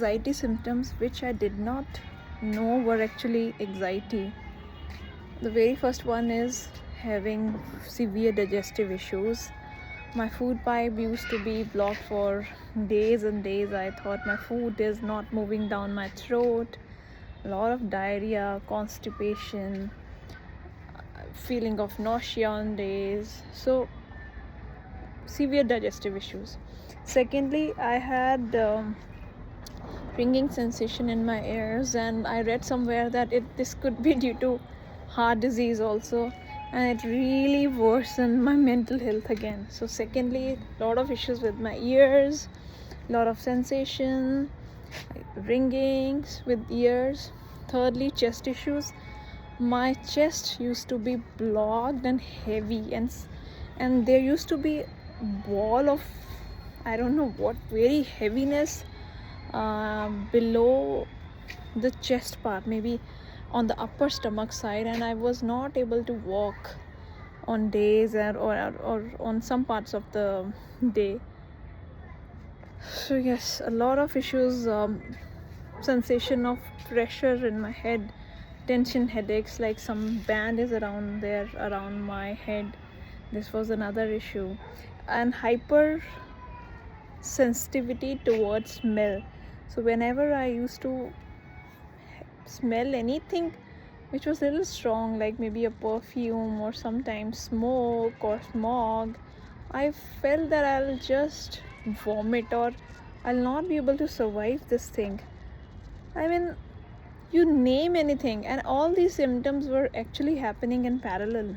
Anxiety symptoms which I did not know were actually anxiety. The very first one is having severe digestive issues. My food pipe used to be blocked for days and days. I thought my food is not moving down my throat. A lot of diarrhea, constipation, feeling of nausea on days. So, severe digestive issues. Secondly, I had ringing sensation in my ears, and I read somewhere that this could be due to heart disease also, and it really worsened my mental health again. So secondly, a lot of issues with my ears, a lot of sensation, ringings with ears. Thirdly, chest issues. My chest used to be blocked and heavy, and there used to be ball of, I don't know what, very heaviness below the chest part, maybe on the upper stomach side, and I was not able to walk on days or on some parts of the day. So yes, a lot of issues, sensation of pressure in my head, tension headaches, like some band is around my head. This was another issue. And hyper sensitivity towards smell. So whenever I used to smell anything which was a little strong, like maybe a perfume or sometimes smoke or smog, I felt that I'll just vomit or I'll not be able to survive this thing. I mean, you name anything, and all these symptoms were actually happening in parallel.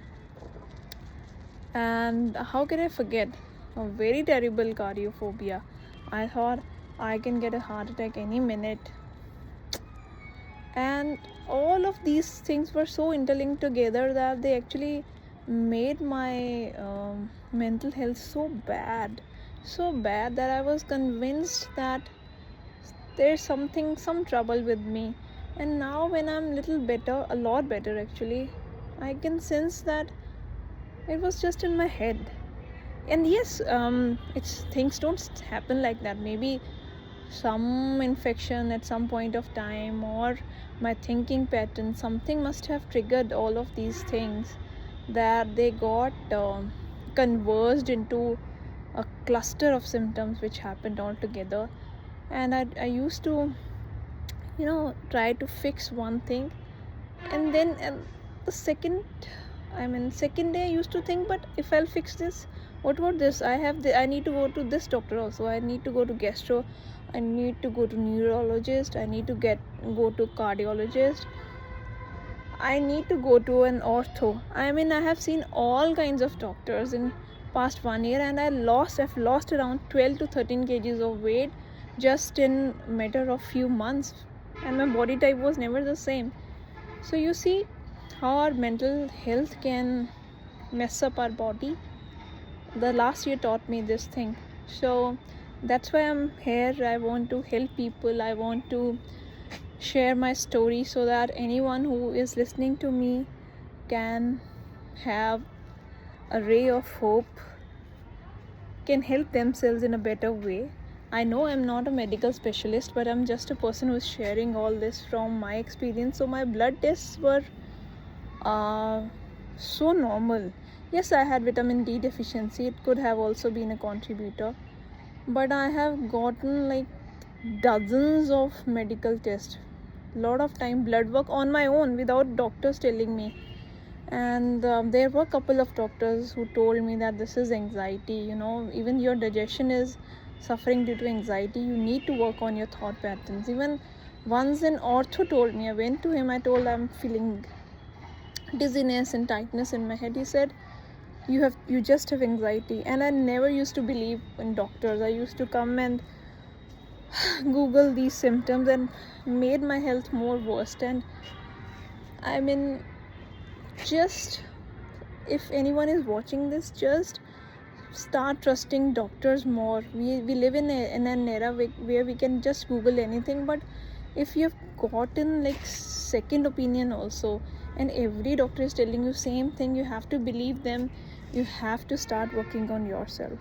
And how can I forget a very terrible cardiophobia? I thought I can get a heart attack any minute. And all of these things were so interlinked together that they actually made my mental health so bad that I was convinced that there's some trouble with me. And now when I'm little better, a lot better actually, I can sense that it was just in my head. And yes, it's things don't happen like that. Maybe some infection at some point of time, or my thinking pattern, something must have triggered all of these things, that they got converged into a cluster of symptoms which happened all together. And I used to try to fix one thing, and then the second day I used to think, but if I'll fix this, what about this? I need to go to this doctor also, I need to go to gastro, I need to go to neurologist, I need to go to cardiologist, I need to go to an ortho. I mean, I have seen all kinds of doctors in past 1 year, and I've lost around 12 to 13 kgs of weight just in matter of few months, and my body type was never the same. So you see how our mental health can mess up our body. The last year taught me this thing. So that's why I'm here. I want to help people. I want to share my story so that anyone who is listening to me can have a ray of hope, can help themselves in a better way. I know I'm not a medical specialist, but I'm just a person who's sharing all this from my experience. So my blood tests were so normal. Yes, I had vitamin D deficiency. It could have also been a contributor. But I have gotten like dozens of medical tests. Lot of time blood work on my own without doctors telling me. And there were a couple of doctors who told me that this is anxiety. Even your digestion is suffering due to anxiety. You need to work on your thought patterns. Even once an ortho told me, I went to him, I told I'm feeling dizziness and tightness in my head. He said, you just have anxiety. And I never used to believe in doctors. I used to come and Google these symptoms and made my health more worse. And I mean, just if anyone is watching this, just start trusting doctors more. We live in an era where we can just Google anything, but if you've gotten like second opinion also, and every doctor is telling you same thing, you have to believe them. You have to start working on yourself.